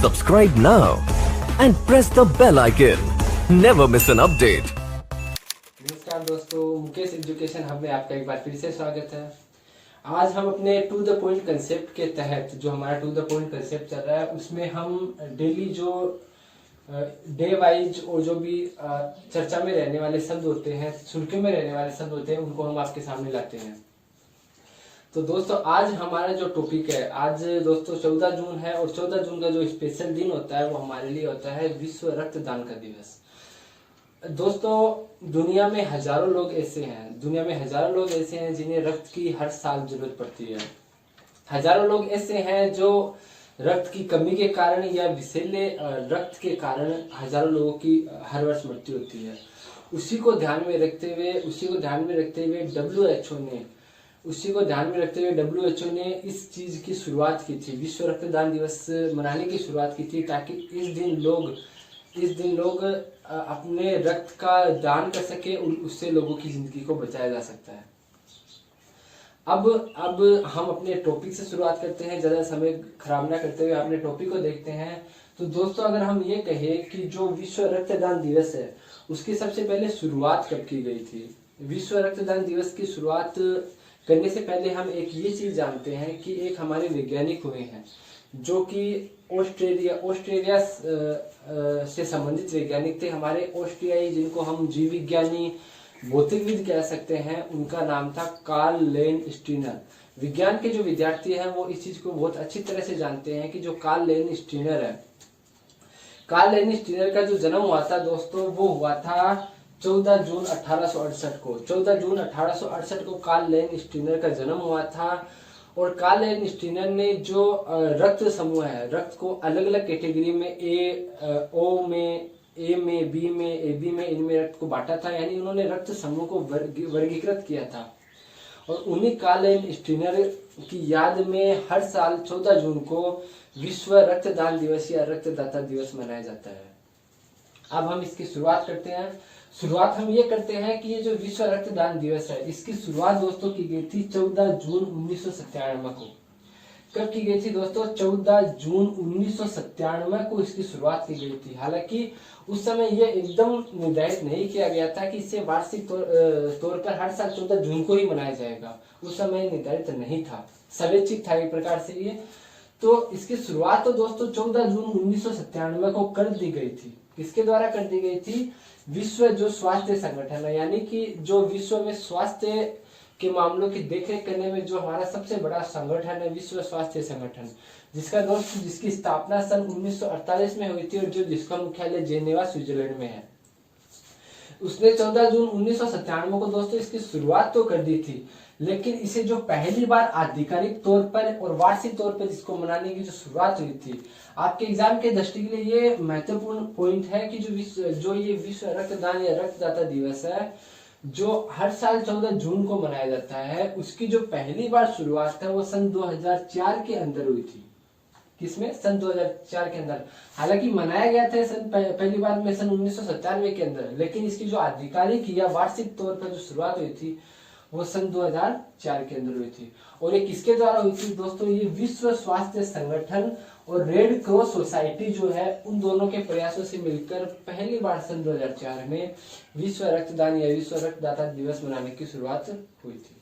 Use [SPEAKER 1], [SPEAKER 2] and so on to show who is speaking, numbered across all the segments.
[SPEAKER 1] Subscribe now and press the bell icon. Never miss an update.
[SPEAKER 2] नमस्कार दोस्तों, Mukesh education hub में आपका एक बार फिर से स्वागत है। आज हम अपने टू द पॉइंट कंसेप्ट के तहत जो हमारा टू द पॉइंट कंसेप्ट चल रहा है उसमें हम डेली जो डे वाइज और जो भी चर्चा में रहने वाले शब्द होते हैं, सुर्खियों में रहने वाले शब्द होते हैं, उनको हम आपके सामने लाते हैं। तो दोस्तों आज हमारा जो टॉपिक है, आज दोस्तों 14 जून है और 14 जून का जो स्पेशल दिन होता है वो हमारे लिए होता है विश्व रक्तदान का दिवस। दोस्तों दुनिया में हजारों लोग ऐसे हैं जिन्हें रक्त की हर साल जरूरत पड़ती है। हजारों लोग ऐसे हैं जो रक्त की कमी के कारण या विषैले रक्त के कारण हजारों लोगों की हर वर्ष मृत्यु होती है। उसी को ध्यान में रखते हुए WHO ने इस चीज की शुरुआत की थी, विश्व रक्तदान दिवस मनाने की शुरुआत की थी, ताकि इस दिन लोग अपने रक्त का दान कर सके, उससे लोगों की जिंदगी को बचाया जा सकता है। अब हम अपने टॉपिक से शुरुआत करते हैं, ज्यादा समय खराब ना करते हुए अपने टॉपिक को देखते हैं। तो दोस्तों अगर हम ये कहें कि जो विश्व रक्तदान दिवस है उसकी सबसे पहले शुरुआत कब की गई थी? विश्व रक्तदान दिवस की शुरुआत करने से पहले हम एक ये चीज जानते हैं कि एक हमारे वैज्ञानिक हुए हैं जो कि ऑस्ट्रेलिया से संबंधित वैज्ञानिक थे। हमारे ऑस्ट्रियाई, जिनको हम जीव विज्ञानी, भौतिकविद कह सकते हैं, उनका नाम था कार्ल लैंडस्टीनर। विज्ञान के जो विद्यार्थी हैं वो इस चीज को बहुत अच्छी तरह से जानते हैं कि जो कार्ल लैंडस्टीनर है, कार्ल लैंडस्टीनर का जो जन्म हुआ था दोस्तों वो हुआ था 14 जून 1868 को। 14 जून 1868 को कार्ल लैंडस्टीनर का जन्म हुआ था। और कार्ल लैंडस्टीनर ने जो रक्त समूह है, रक्त को अलग अलग कैटेगरी में ए में, बी में, AB में, इनमें रक्त को बांटा था, यानी उन्होंने रक्त समूह को वर्गीकृत किया था। और उन्हीं कार्ल लैंडस्टीनर की याद में हर साल 14 जून को विश्व रक्तदान दिवस या रक्तदाता दिवस मनाया जाता है। अब हम इसकी शुरुआत करते हैं। शुरुआत हम ये करते हैं कि ये जो विश्व रक्तदान दिवस है इसकी शुरुआत दोस्तों की गई थी 14 जून 1997 को। कब की गई थी दोस्तों? 14 जून 1997 को इसकी शुरुआत की गई थी। हालांकि उस समय ये एकदम निर्धारित नहीं किया गया था कि इसे वार्षिक तौर पर हर साल 14 जून को ही मनाया जाएगा। उस समय निर्धारित नहीं था, स्वैच्छिक था एक प्रकार से ये। तो इसकी शुरुआत तो दोस्तों 14 जून 1997 को कर दी गई थी। किसके द्वारा कर दी गई थी? विश्व जो स्वास्थ्य संगठन है, यानी कि जो विश्व में स्वास्थ्य के मामलों की देखरेख करने में जो हमारा सबसे बड़ा संगठन है, विश्व स्वास्थ्य संगठन, जिसकी स्थापना सन 1948 में हुई थी और जिसका मुख्यालय जेनेवा स्विट्जरलैंड में है। उसने 14 जून 1997 को दोस्तों इसकी शुरुआत तो कर दी थी, लेकिन इसे जो पहली बार आधिकारिक तौर पर और वार्षिक तौर पर इसको मनाने की जो शुरुआत हुई थी, आपके एग्जाम के दृष्टि के लिए ये महत्वपूर्ण पॉइंट है कि जो ये विश्व रक्तदान या रक्तदाता दिवस है जो हर साल 14 जून को मनाया जाता है, उसकी जो पहली बार शुरुआत है वो सन 2004 के अंदर हुई थी। किसमें? सन 2004 के अंदर। हालांकि मनाया गया था पहली बार में सन 1997 के अंदर, लेकिन इसकी जो आधिकारिक या वार्षिक तौर पर जो शुरुआत हुई थी वो सन 2004 के अंदर हुई थी। और ये किसके द्वारा हुई थी दोस्तों? ये विश्व स्वास्थ्य संगठन और रेड क्रॉस सोसाइटी जो है, उन दोनों के प्रयासों से मिलकर पहली बार सन 2004 में विश्व रक्तदान या विश्व रक्तदाता दिवस मनाने की शुरुआत हुई थी।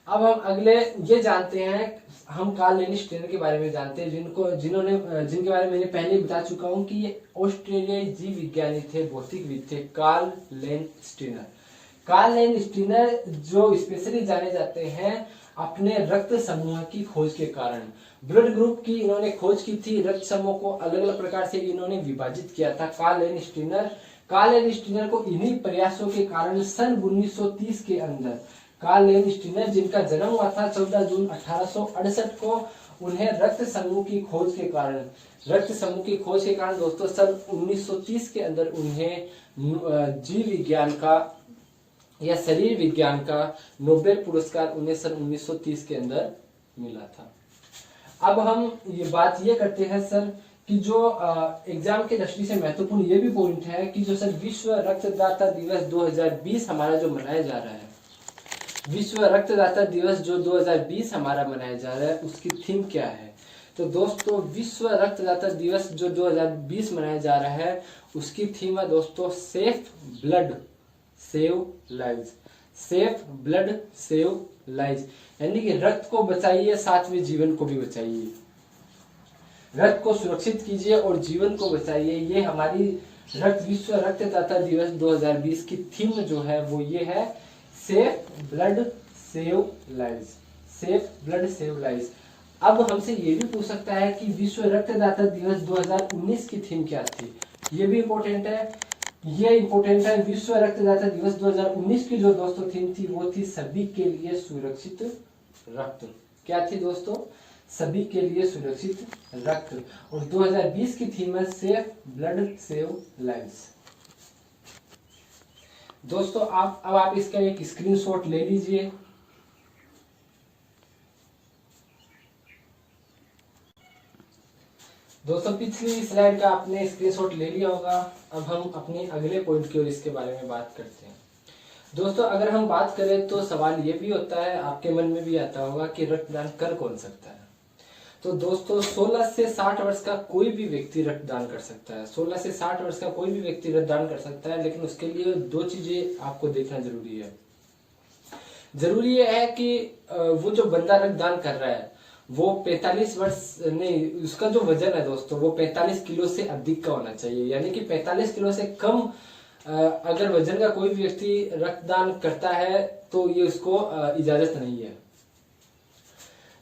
[SPEAKER 2] अब हम अगले ये जानते हैं, हम कार्ल लैंडस्टीनर के बारे में जानते हैं, जिनके बारे में मैंने पहले बता चुका हूँ कि ये ऑस्ट्रेलियाई जीव विज्ञानी थे, भौतिकविद थे, कार्ल लैंडस्टीनर। कार्ल लैंडस्टीनर जो स्पेशली जाने जाते हैं अपने रक्त समूह की खोज के कारण। ब्लड ग्रुप की इन्होंने खोज की थी, रक्त समूह को अलग अलग प्रकार से इन्होंने विभाजित किया था कार्ल लैंडस्टीनर को इन्हीं प्रयासों के कारण सन 1930 के अंदर कार्ल लैंडस्टीनर, जिनका जन्म हुआ था 14 जून 1868 को, उन्हें रक्त समूह की खोज के कारण दोस्तों सन 1930 के अंदर उन्हें जीव विज्ञान का या शरीर विज्ञान का नोबेल पुरस्कार उन्हें सन 1930 के अंदर मिला था। अब हम ये बात ये करते हैं सर कि जो एग्जाम के दृष्टि से महत्वपूर्ण ये भी पॉइंट है कि जो सर विश्व रक्तदाता दिवस 2020 हमारा जो मनाया जा रहा है, विश्व रक्तदाता दिवस जो 2020 हमारा मनाया जा रहा है, उसकी थीम क्या है? तो दोस्तों विश्व रक्तदाता दिवस जो 2020 मनाया जा रहा है उसकी थीम है दोस्तों safe blood save lives. Safe blood save lives यानी कि रक्त को बचाइए साथ में जीवन को भी बचाइए। रक्त को सुरक्षित कीजिए और जीवन को बचाइए। ये हमारी विश्व रक्तदाता दिवस 2020 की थीम जो है वो ये है safe blood save lives. Safe blood save lives. अब हमसे ये भी पूछ सकता है कि विश्व रक्तदाता दिवस 2019 की थीम क्या थी। ये भी इम्पोर्टेंट है। ये इम्पोर्टेंट है। विश्व रक्तदाता दिवस 2019 की जो दोस्तों थीम थी वो थी सभी के लिए सुरक्षित रक्त। क्या थी दोस्तों? सभी के लिए सुरक्षित रक्त। और 2020 की थीम है सेफ ब्लड सेव लाइव्स। दोस्तों अब आप इसका एक स्क्रीनशॉट ले लीजिए। दोस्तों पिछली स्लाइड का आपने स्क्रीनशॉट ले लिया होगा। अब हम अपने अगले पॉइंट की ओर इसके बारे में बात करते हैं। दोस्तों अगर हम बात करें तो सवाल ये भी होता है, आपके मन में भी आता होगा कि रक्तदान कर कौन सकता है। तो दोस्तों 16 से 60 वर्ष का कोई भी व्यक्ति रक्तदान कर सकता है। 16 से 60 वर्ष का कोई भी व्यक्ति रक्तदान कर सकता है, लेकिन उसके लिए दो चीजें आपको देखना जरूरी है। जरूरी यह है कि वो जो बंदा रक्तदान कर रहा है वो 45 वर्ष नहीं, उसका जो वजन है दोस्तों वो 45 किलो से अधिक का होना चाहिए। यानी कि 45 किलो से कम अगर वजन का कोई भी व्यक्ति रक्तदान करता है तो ये उसको इजाजत नहीं है।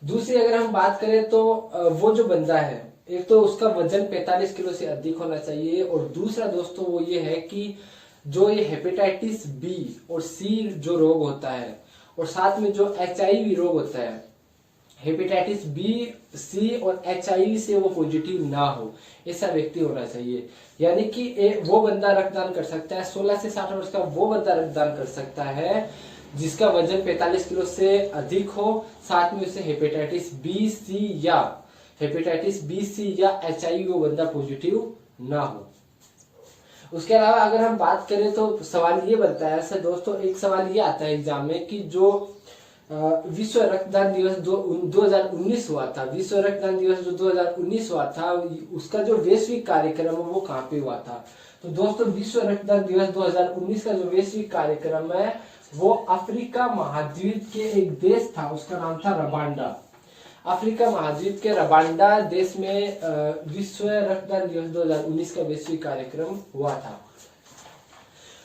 [SPEAKER 2] दूसरी अगर हम बात करें तो वो जो बंदा है एक तो उसका वजन 45 किलो से अधिक होना चाहिए, और दूसरा दोस्तों वो ये है कि जो ये हेपेटाइटिस बी और सी जो रोग होता है और साथ में जो HIV रोग होता है, हेपेटाइटिस बी सी और HIV से वो पॉजिटिव ना हो, ऐसा व्यक्ति होना चाहिए। यानी कि वो बंदा रक्तदान कर सकता है। 16 से 60 वर्ष का वो बंदा रक्तदान कर सकता है जिसका वजन 45 किलो से अधिक हो, साथ में उसे हेपेटाइटिस बी सी या HIV वो बंदा पॉजिटिव ना हो। उसके अलावा अगर हम बात करें तो सवाल ये बनता है ऐसे दोस्तों, एक सवाल ये आता है एग्जाम में कि जो विश्व रक्तदान दिवस 2019 हुआ था, विश्व रक्तदान दिवस जो 2019 हुआ था उसका जो वैश्विक कार्यक्रम है वो कहाँ पे हुआ था। तो दोस्तों विश्व रक्तदान दिवस 2019 का जो वैश्विक कार्यक्रम है वो अफ्रीका महाद्वीप के एक देश था, उसका नाम था रवांडा। अफ्रीका महाद्वीप के रवांडा देश में विश्व रक्तदान दिवस 2019 का वैश्विक कार्यक्रम हुआ था।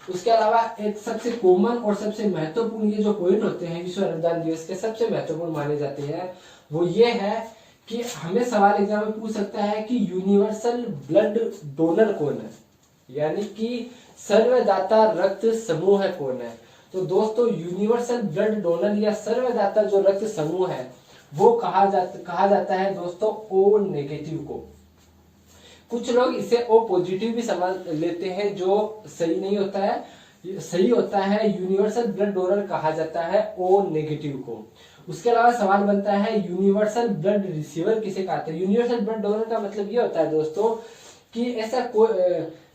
[SPEAKER 2] उसके अलावा एक सबसे कॉमन और सबसे महत्वपूर्ण ये जो पॉइंट होते हैं विश्व रक्तदान दिवस के सबसे महत्वपूर्ण माने जाते हैं वो ये है कि हमें सवाल एग्जाम में पूछ सकता है कि यूनिवर्सल ब्लड डोनर कौन है, यानी कि सर्वदाता रक्त समूह है कौन है। तो दोस्तों यूनिवर्सल ब्लड डोनर या सर्वदाता जो रक्त समूह है वो कहा जाता है दोस्तों O नेगेटिव को। कुछ लोग इसे O पॉजिटिव भी समझ लेते हैं, जो सही नहीं होता है। सही होता है यूनिवर्सल ब्लड डोनर कहा जाता है O नेगेटिव को। उसके अलावा सवाल बनता है यूनिवर्सल ब्लड रिसीवर किसे कहते हैं। यूनिवर्सल ब्लड डोनर का मतलब ये होता है दोस्तों कि ऐसा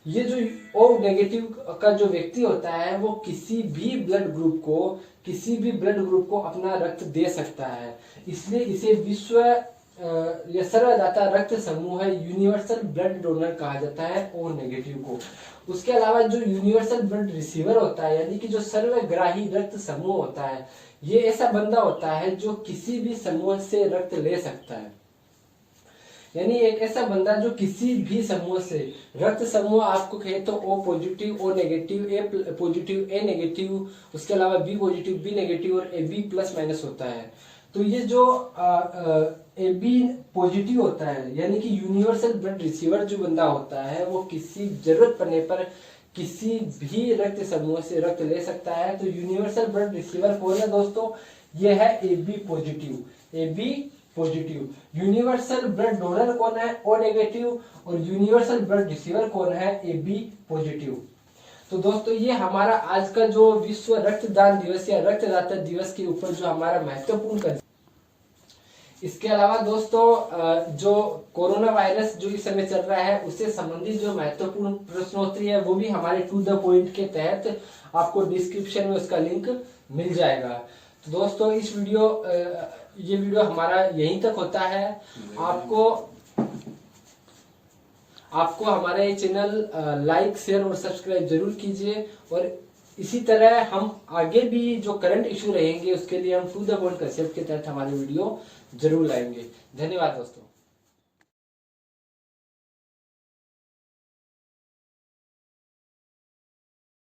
[SPEAKER 2] ये जो O नेगेटिव का जो व्यक्ति होता है वो किसी भी ब्लड ग्रुप को अपना रक्त दे सकता है, इसलिए इसे विश्व या सर्वदाता रक्त समूह है यूनिवर्सल ब्लड डोनर कहा जाता है O नेगेटिव को। उसके अलावा जो यूनिवर्सल ब्लड रिसीवर होता है यानी कि जो सर्वग्राही रक्त समूह होता है, ये ऐसा बंदा होता है जो किसी भी समूह से रक्त ले सकता है। यानी एक ऐसा बंदा जो किसी भी समूह से रक्त समूह आपको कहे तो O positive O negative A positive A negative, उसके अलावा B पॉजिटिव B नेगेटिव और AB प्लस माइनस होता है। तो ये जो AB पॉजिटिव होता है यानी कि यूनिवर्सल ब्लड रिसीवर जो बंदा होता है वो किसी जरूरत पड़ने पर किसी भी रक्त समूह से रक्त ले सकता है। तो यूनिवर्सल ब्लड रिसीवर कौन है दोस्तों? ये है AB positive. Universal blood donor कौन है? O negative. और यूनिवर्सल ब्लड रिसीवर कौन है? AB positive. तो दोस्तों ये हमारा आज का जो विश्व रक्तदान दिवस या रक्तदाता दिवस के ऊपर जो हमारा महत्वपूर्ण। इसके अलावा दोस्तों जो कोरोना वायरस जो इस समय चल रहा है उससे संबंधित जो महत्वपूर्ण प्रश्नोत्तरी है वो भी हमारे टू द पॉइंट के तहत आपको डिस्क्रिप्शन में उसका लिंक मिल जाएगा। तो दोस्तों ये वीडियो हमारा यहीं तक होता है। आपको हमारे चैनल लाइक शेयर और सब्सक्राइब जरूर कीजिए, और इसी तरह हम आगे भी जो करंट इशू रहेंगे उसके लिए हम टू द पॉइंट कंसेप्ट के तहत हमारे वीडियो जरूर लाएंगे। धन्यवाद दोस्तों।